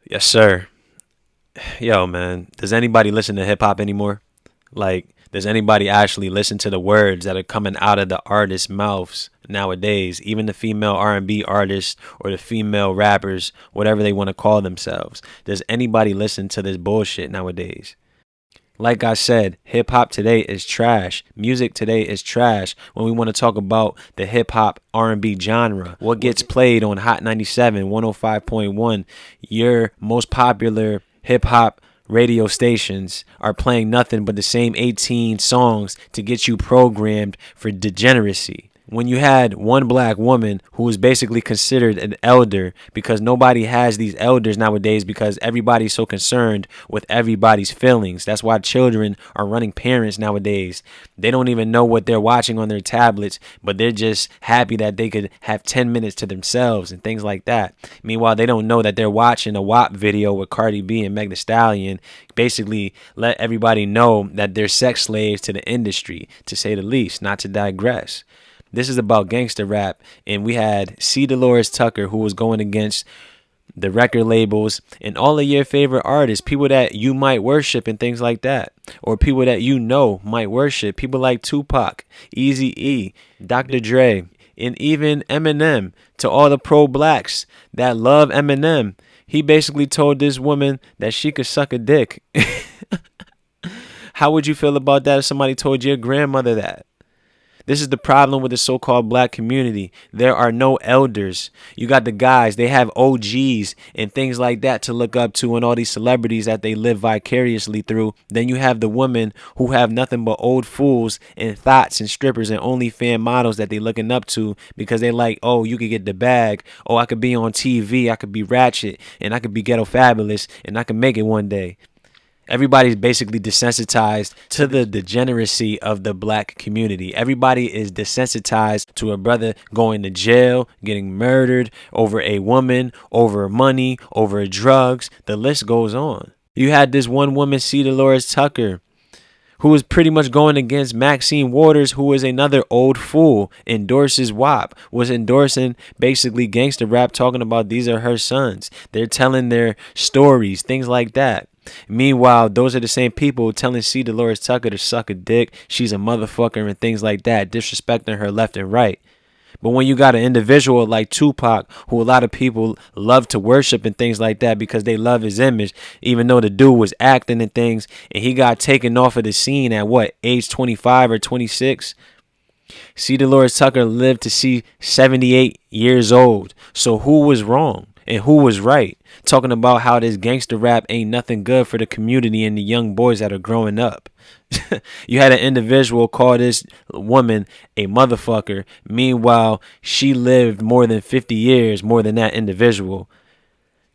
Yes, sir. Yo, man, does anybody listen to hip hop anymore? Like, does anybody actually listen to the words that are coming out of the artists' mouths nowadays? Even the female R&B artists or the female rappers, whatever they want to call themselves. Does anybody listen to this bullshit nowadays? Like I said, hip hop today is trash. Music today is trash. When we want to talk about the hip hop R&B genre, what gets played on Hot 97, 105.1, your most popular hip hop radio stations are playing nothing but the same 18 songs to get you programmed for degeneracy. When you had one black woman who was basically considered an elder, because nobody has these elders nowadays because everybody's so concerned with everybody's feelings. That's why children are running parents nowadays. They don't even know what they're watching on their tablets, but they're just happy that they could have 10 minutes to themselves and things like that. Meanwhile, they don't know that they're watching a WAP video with Cardi B and Meg Thee Stallion basically let everybody know that they're sex slaves to the industry, to say the least, not to digress. This is about gangster rap, and we had Delores Tucker, who was going against the record labels and all of your favorite artists, people that you might worship and things like that, or people that you know might worship, people like Tupac, Eazy-E, Dr. Dre, and even Eminem. To all the pro-blacks that love Eminem, he basically told this woman that she could suck a dick. How would you feel about that if somebody told your grandmother that? This is the problem with the so-called black community. There are no elders. You got the guys, they have OGs and things like that to look up to, and all these celebrities that they live vicariously through. Then you have the women who have nothing but old fools and thoughts and strippers and OnlyFans models that they looking up to because they like, oh, you could get the bag. Oh, I could be on TV. I could be ratchet and I could be ghetto fabulous and I could make it one day. Everybody's basically desensitized to the degeneracy of the black community. Everybody is desensitized to a brother going to jail, getting murdered over a woman, over money, over drugs. The list goes on. You had this one woman, Delores Tucker, who was pretty much going against Maxine Waters, who is another old fool, endorses WAP, was endorsing basically gangster rap, talking about these are her sons. They're telling their stories, things like that. Meanwhile, those are the same people telling Delores Tucker to suck a dick, she's a motherfucker, and things like that, disrespecting her left and right. But when you got an individual like Tupac, who a lot of people love to worship and things like that because they love his image, even though the dude was acting and things, and he got taken off of the scene at what, age 25 or 26? Delores Tucker lived to see 78 years old. So who was wrong and who was right? Talking about how this gangster rap ain't nothing good for the community and the young boys that are growing up. You had an individual call this woman a motherfucker. Meanwhile, she lived more than 50 years more than that individual,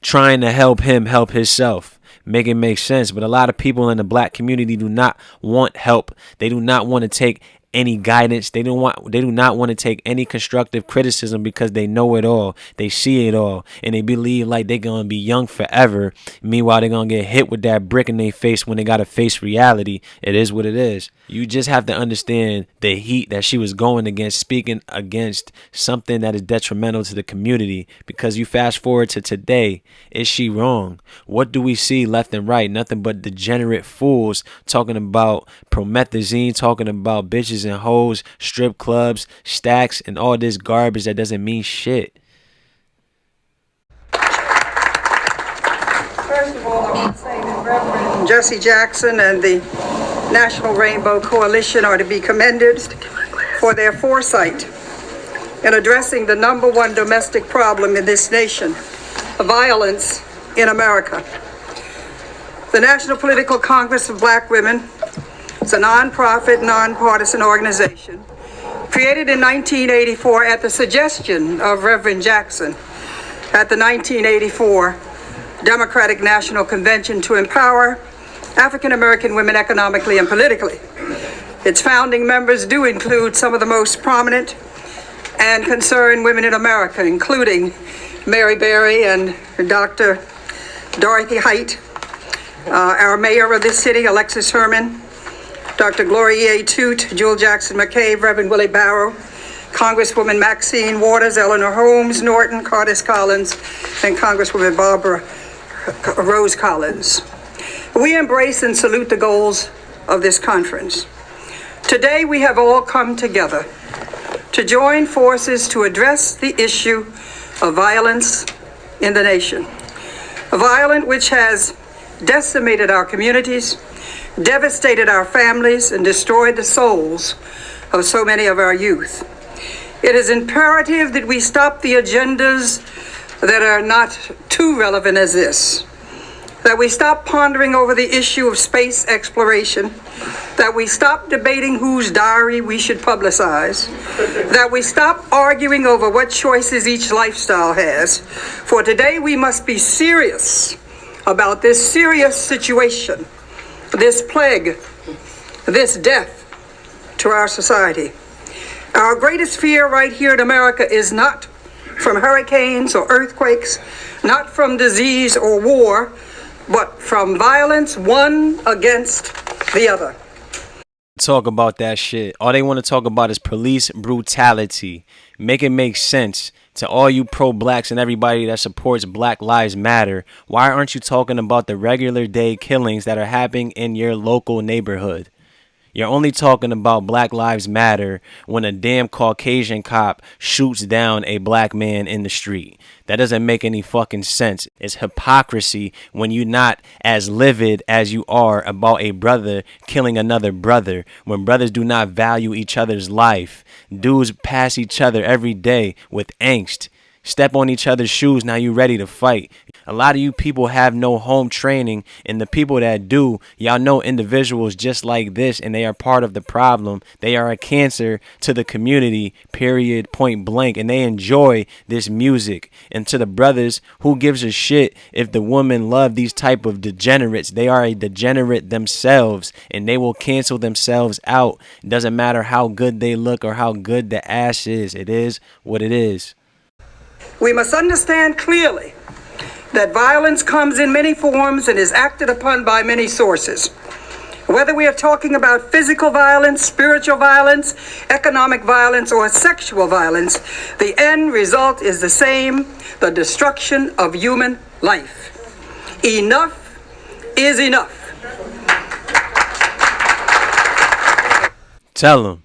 trying to help him help himself. Make it make sense. But a lot of people in the black community do not want help. They do not want to take any guidance. They do not want to take any constructive criticism because they know it all. They see it all. And they believe like they're going to be young forever. Meanwhile, they're going to get hit with that brick in their face when they got to face reality. It is what it is. You just have to understand the heat that she was going against, speaking against something that is detrimental to the community. Because you fast forward to today, is she wrong? What do we see left and right? Nothing but degenerate fools talking about promethazine, talking about bitches and hoes, strip clubs, stacks, and all this garbage that doesn't mean shit. First of all, I want to say that Reverend Jesse Jackson and the National Rainbow Coalition are to be commended for their foresight in addressing the number one domestic problem in this nation, violence in America. The National Political Congress of Black Women is a nonprofit, nonpartisan organization created in 1984 at the suggestion of Reverend Jackson at the 1984 Democratic National Convention to empower African American women economically and politically. Its founding members do include some of the most prominent and concerned women in America, including Mary Berry and Dr. Dorothy Height, our mayor of this city, Alexis Herman, Dr. Gloria A. Toot, Jewel Jackson McCabe, Reverend Willie Barrow, Congresswoman Maxine Waters, Eleanor Holmes Norton, Cardis Collins, and Congresswoman Barbara Rose Collins. We embrace and salute the goals of this conference. Today, we have all come together to join forces to address the issue of violence in the nation. A violence which has decimated our communities, devastated our families, and destroyed the souls of so many of our youth. It is imperative that we stop the agendas that are not too relevant as this, that we stop pondering over the issue of space exploration, that we stop debating whose diary we should publicize, that we stop arguing over what choices each lifestyle has. For today, we must be serious about this serious situation, this plague, this death to our society. Our greatest fear right here in America is not from hurricanes or earthquakes, not from disease or war, but from violence one against the other. Talk about that shit. All they want to talk about is police brutality. Make it make sense to all you pro-blacks and everybody that supports Black Lives Matter. Why aren't you talking about the regular day killings that are happening in your local neighborhood? You're only talking about Black Lives Matter when a damn Caucasian cop shoots down a black man in the street. That doesn't make any fucking sense. It's hypocrisy when you're not as livid as you are about a brother killing another brother. When brothers do not value each other's life. Dudes pass each other every day with angst. Step on each other's shoes, now you ready to fight. A lot of you people have no home training, and the people that do, y'all know individuals just like this, and they are part of the problem. They are a cancer to the community, period, point blank, and they enjoy this music. And to the brothers, who gives a shit if the women love these type of degenerates? They are a degenerate themselves, and they will cancel themselves out. It doesn't matter how good they look or how good the ass is. It is what it is. We must understand clearly that violence comes in many forms and is acted upon by many sources. Whether we are talking about physical violence, spiritual violence, economic violence, or sexual violence, the end result is the same, the destruction of human life. Enough is enough. Tell them.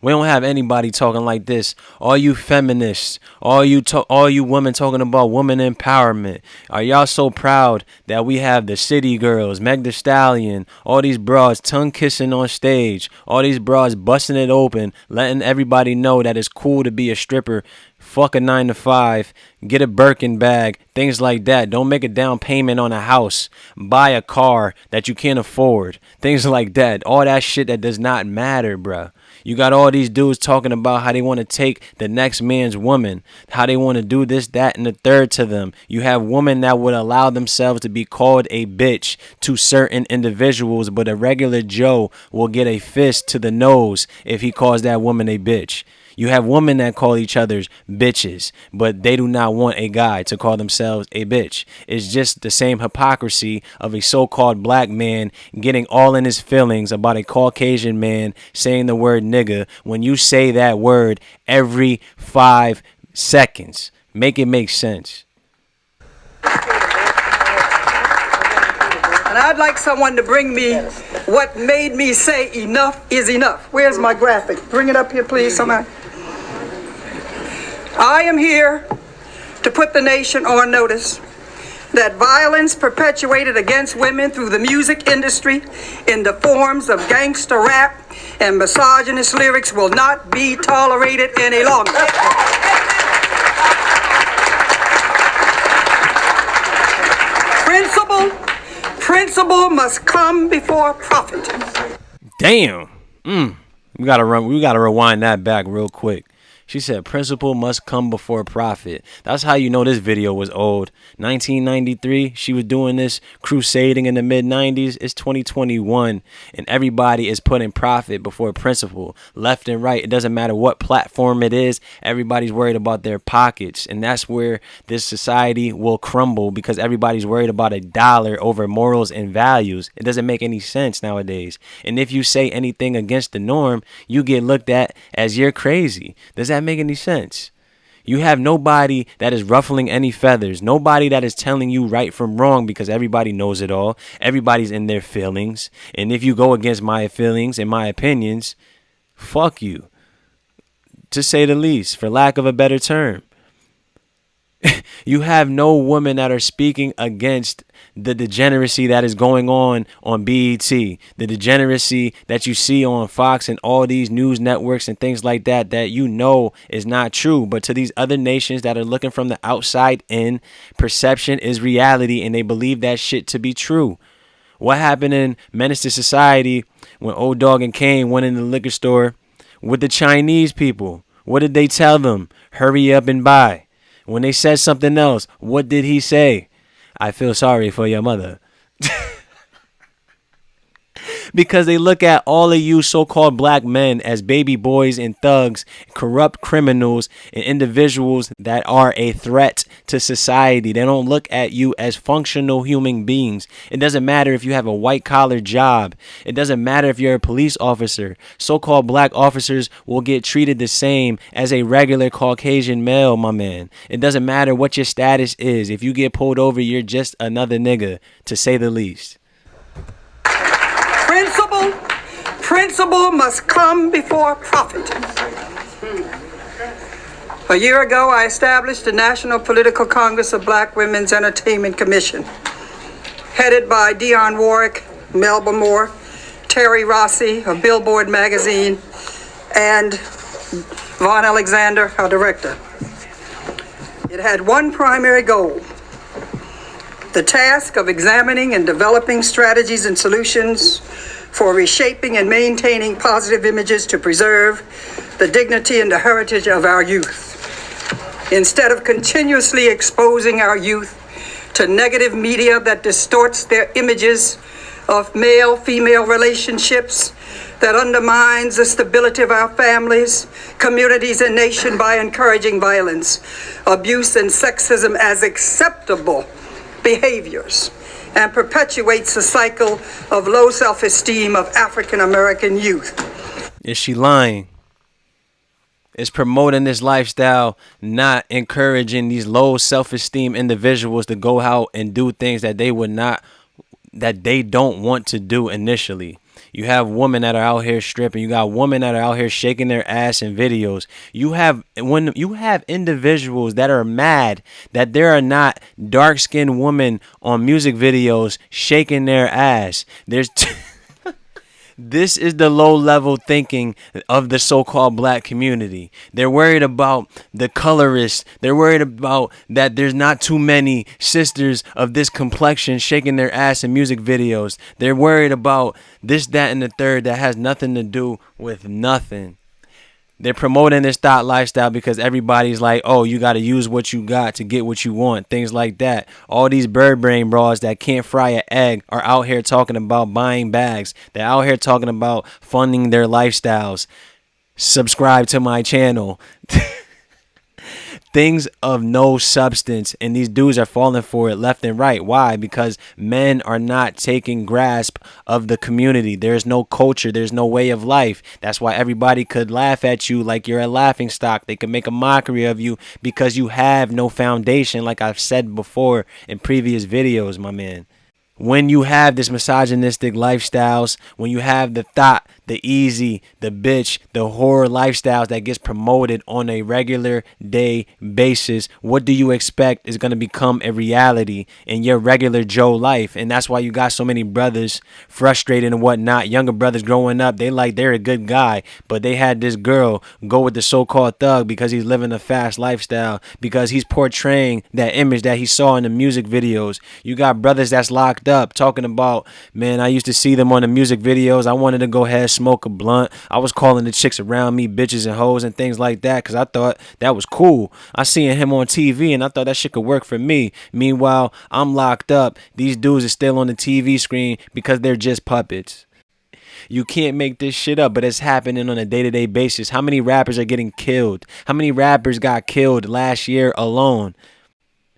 We don't have anybody talking like this. All you feminists, all you women talking about woman empowerment. Are y'all so proud that we have the city girls, Meg Thee Stallion, all these bras tongue kissing on stage, all these bras busting it open, letting everybody know that it's cool to be a stripper, fuck a 9-to-5, get a Birkin bag, things like that. Don't make a down payment on a house, buy a car that you can't afford, things like that. All that shit that does not matter, bruh. You got all these dudes talking about how they want to take the next man's woman, how they want to do this, that, and the third to them. You have women that would allow themselves to be called a bitch to certain individuals, but a regular Joe will get a fist to the nose if he calls that woman a bitch. You have women that call each other's bitches, but they do not want a guy to call themselves a bitch. It's just the same hypocrisy of a so-called black man getting all in his feelings about a Caucasian man saying the word nigga when you say that word every 5 seconds. Make it make sense. And I'd like someone to bring me what made me say enough is enough. Where's my graphic? Bring it up here, please, somebody. I am here to put the nation on notice that violence perpetuated against women through the music industry in the forms of gangsta rap and misogynist lyrics will not be tolerated any longer. Principle must come before profit. Damn. We gotta rewind that back real quick. She said principle must come before profit. That's how you know this video was old. 1993, she was doing this crusading in the mid-90s. It's 2021, and everybody is putting profit before principle. Left and right, it doesn't matter what platform it is. Everybody's worried about their pockets, and that's where this society will crumble because everybody's worried about a dollar over morals and values. It doesn't make any sense nowadays. And if you say anything against the norm, you get looked at as you're crazy. Does that make any sense? You have nobody that is ruffling any feathers. Nobody that is telling you right from wrong because everybody knows it all. Everybody's in their feelings. And if you go against my feelings and my opinions, fuck you. To say the least, for lack of a better term. You have no women that are speaking against the degeneracy that is going on BET, the degeneracy that you see on Fox and all these news networks and things like that you know is not true. But to these other nations that are looking from the outside in, perception is reality, and they believe that shit to be true. What happened in Menace to Society when Old Dogg and Kane went in the liquor store with the Chinese people? What did they tell them? Hurry up and buy. When they said something else, what did he say? I feel sorry for your mother. Because they look at all of you so-called black men as baby boys and thugs, corrupt criminals, and individuals that are a threat to society. They don't look at you as functional human beings. It doesn't matter if you have a white-collar job. It doesn't matter if you're a police officer. So-called black officers will get treated the same as a regular Caucasian male, my man. It doesn't matter what your status is. If you get pulled over, you're just another nigga, to say the least. Principle must come before profit. A year ago, I established the National Political Congress of Black Women's Entertainment Commission, headed by Dionne Warwick, Melba Moore, Terry Rossi of Billboard magazine, and Vaughn Alexander, our director. It had one primary goal: the task of examining and developing strategies and solutions for reshaping and maintaining positive images to preserve the dignity and the heritage of our youth. Instead of continuously exposing our youth to negative media that distorts their images of male-female relationships, that undermines the stability of our families, communities, and nation by encouraging violence, abuse, and sexism as acceptable behaviors, and perpetuates the cycle of low self-esteem of African American youth. Is she lying? Is promoting this lifestyle not encouraging these low self-esteem individuals to go out and do things that they don't want to do initially? You have women that are out here stripping. You got women that are out here shaking their ass in videos. You have individuals that are mad that there are not dark-skinned women on music videos shaking their ass. This is the low-level thinking of the so-called black community. They're worried about the colorists. They're worried about that there's not too many sisters of this complexion shaking their ass in music videos. They're worried about this, that, and the third that has nothing to do with nothing. They're promoting this thought lifestyle because everybody's like, oh, you got to use what you got to get what you want. Things like that. All these bird brain bras that can't fry an egg are out here talking about buying bags. They're out here talking about funding their lifestyles. Subscribe to my channel. Things of no substance, and these dudes are falling for it left and right. Why? Because men are not taking grasp of the community. There's no culture. There's no way of life. That's why everybody could laugh at you like you're a laughing stock. They could make a mockery of you because you have no foundation, like I've said before in previous videos, my man. When you have this misogynistic lifestyles, when you have the thought, the easy, the bitch, the horror lifestyles that gets promoted on a regular day basis, what do you expect is going to become a reality in your regular Joe life? And that's why you got so many brothers frustrated and whatnot. Younger brothers growing up, they're a good guy, but they had this girl go with the so-called thug because he's living a fast lifestyle, because he's portraying that image that he saw in the music videos. You got brothers that's locked up talking about, man, I used to see them on the music videos. I wanted to go ahead, smoke a blunt. I was calling the chicks around me bitches and hoes and things like that because I thought that was cool. I seen him on TV and I thought that shit could work for me. Meanwhile, I'm locked up. These dudes are still on the TV screen because they're just puppets. You can't make this shit up, but it's happening on a day-to-day basis. How many rappers are getting killed? How many rappers got killed last year alone?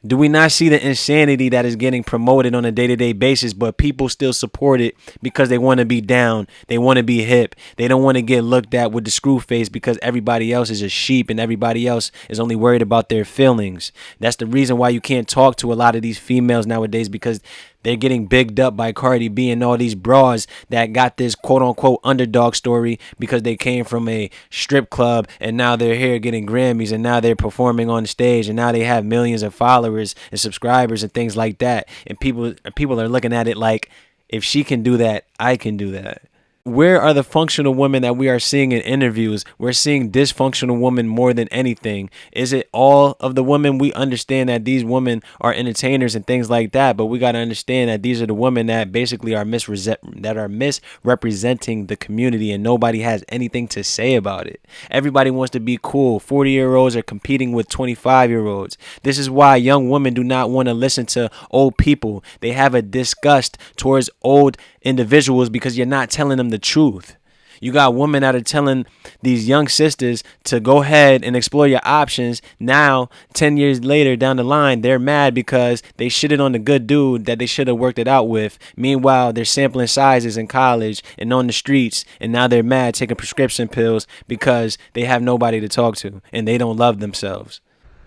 Do we not see the insanity that is getting promoted on a day-to-day basis, but people still support it because they want to be down, they want to be hip, they don't want to get looked at with the screw face because everybody else is a sheep and everybody else is only worried about their feelings. That's the reason why you can't talk to a lot of these females nowadays, because they're getting bigged up by Cardi B and all these bras that got this quote-unquote underdog story because they came from a strip club and now they're here getting Grammys and now they're performing on stage and now they have millions of followers and subscribers and things like that. And people are looking at it like, if she can do that, I can do that. Where are the functional women that we are seeing in interviews? We're seeing dysfunctional women more than anything. Is it all of the women? We understand that these women are entertainers and things like that, but we got to understand that these are the women that basically are misrepresenting the community, and nobody has anything to say about it. Everybody wants to be cool. 40-year-olds are competing with 25-year-olds. This is why young women do not want to listen to old people. They have a disgust towards old individuals because you're not telling them the truth. You got women that are telling these young sisters to go ahead and explore your options. Now, 10 years later down the line, they're mad because they shitted on the good dude that they should have worked it out with. Meanwhile, they're sampling sizes in college and on the streets, and now they're mad taking prescription pills because they have nobody to talk to and they don't love themselves.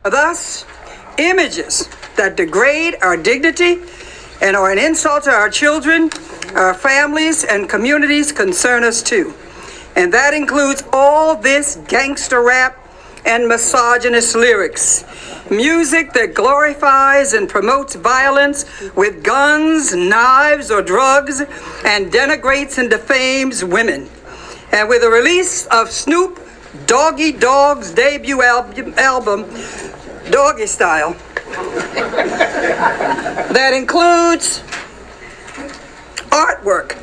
Thus, images that degrade our dignity and are an insult to our children, our families, and communities concern us too. And that includes all this gangster rap and misogynist lyrics. Music that glorifies and promotes violence with guns, knives, or drugs, and denigrates and defames women. And with the release of Snoop Dogg's debut album, Doggy Style, that includes artwork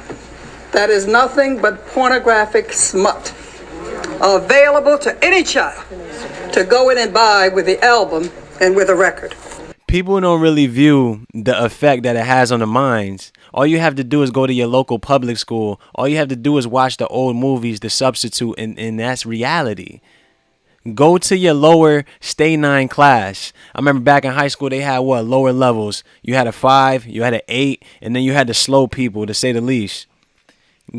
that is nothing but pornographic smut, available to any child to go in and buy with the album and with a record. People don't really view the effect that it has on the minds. All you have to do is go to your local public school. All you have to do is watch the old movies, The Substitute, and that's reality. Go to your lower Stay 9 class. I remember back in high school, they had lower levels. You had a 5, you had an 8, and then you had the slow people, to say the least.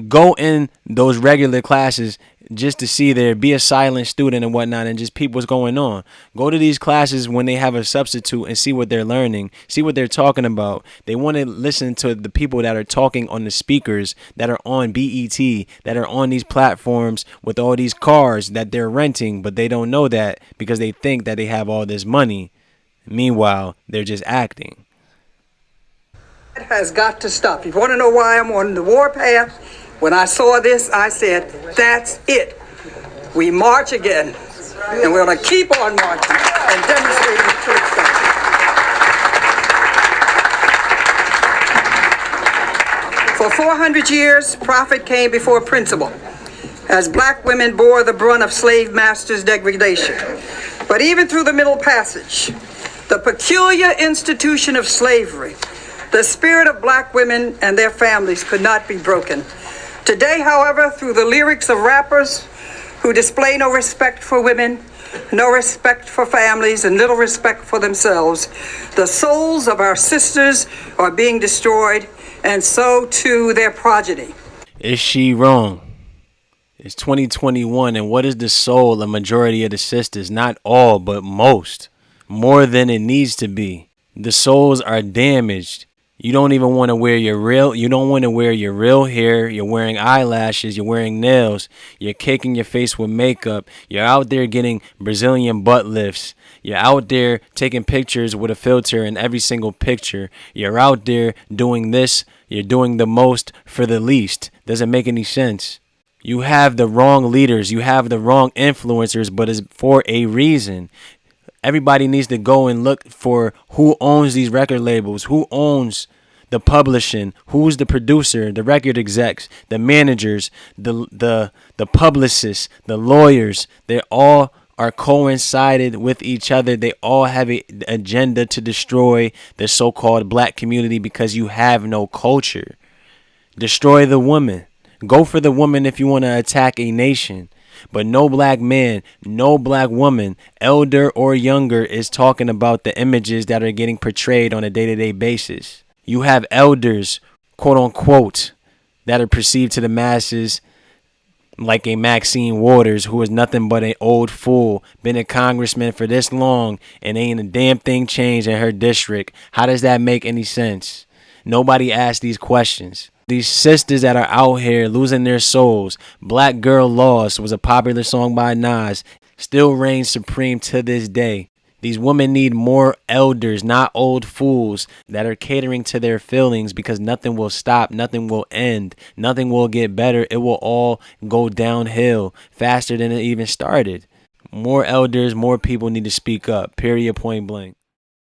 Go in those regular classes just to see there, be a silent student and whatnot, and just peep what's going on. Go to these classes when they have a substitute and see what they're learning, see what they're talking about. They want to listen to the people that are talking on the speakers, that are on BET, that are on these platforms with all these cars that they're renting, but they don't know that because they think that they have all this money. Meanwhile, they're just acting. It has got to stop. You want to know why I'm on the warpath? When I saw this, I said, that's it. We march again. And we're going to keep on marching and demonstrating the truth. For 400 years, profit came before principle, as black women bore the brunt of slave masters' degradation. But even through the Middle Passage, the peculiar institution of slavery, the spirit of black women and their families could not be broken. Today, however, through the lyrics of rappers who display no respect for women, no respect for families, and little respect for themselves, the souls of our sisters are being destroyed, and so too their progeny. Is she wrong? It's 2021, and what is the soul of majority of the sisters? Not all, but most. More than it needs to be. The souls are damaged. You don't even want to wear your real hair. You're wearing eyelashes. You're wearing nails. You're caking your face with makeup. You're out there getting Brazilian butt lifts. You're out there taking pictures with a filter in every single picture. You're out there doing this. You're doing the most for the least. Doesn't make any sense. You have the wrong leaders. You have the wrong influencers, but it's for a reason. Everybody needs to go and look for who owns these record labels, who owns the publishing, who's the producer, the record execs, the managers, the publicists, the lawyers. They all are coincided with each other. They all have an agenda to destroy the so-called black community because you have no culture. Destroy the woman. Go for the woman if you want to attack a nation. But no black man, no black woman, elder or younger, is talking about the images that are getting portrayed on a day-to-day basis. You have elders, quote unquote, that are perceived to the masses like a Maxine Waters, who is nothing but an old fool, been a congressman for this long and ain't a damn thing changed in her district. How does that make any sense? Nobody asked these questions. These sisters that are out here losing their souls. Black Girl Lost was a popular song by Nas, still reigns supreme to this day. These women need more elders, not old fools that are catering to their feelings, because nothing will stop, nothing will end, nothing will get better. It will all go downhill faster than it even started. More elders, more people need to speak up, period, point blank.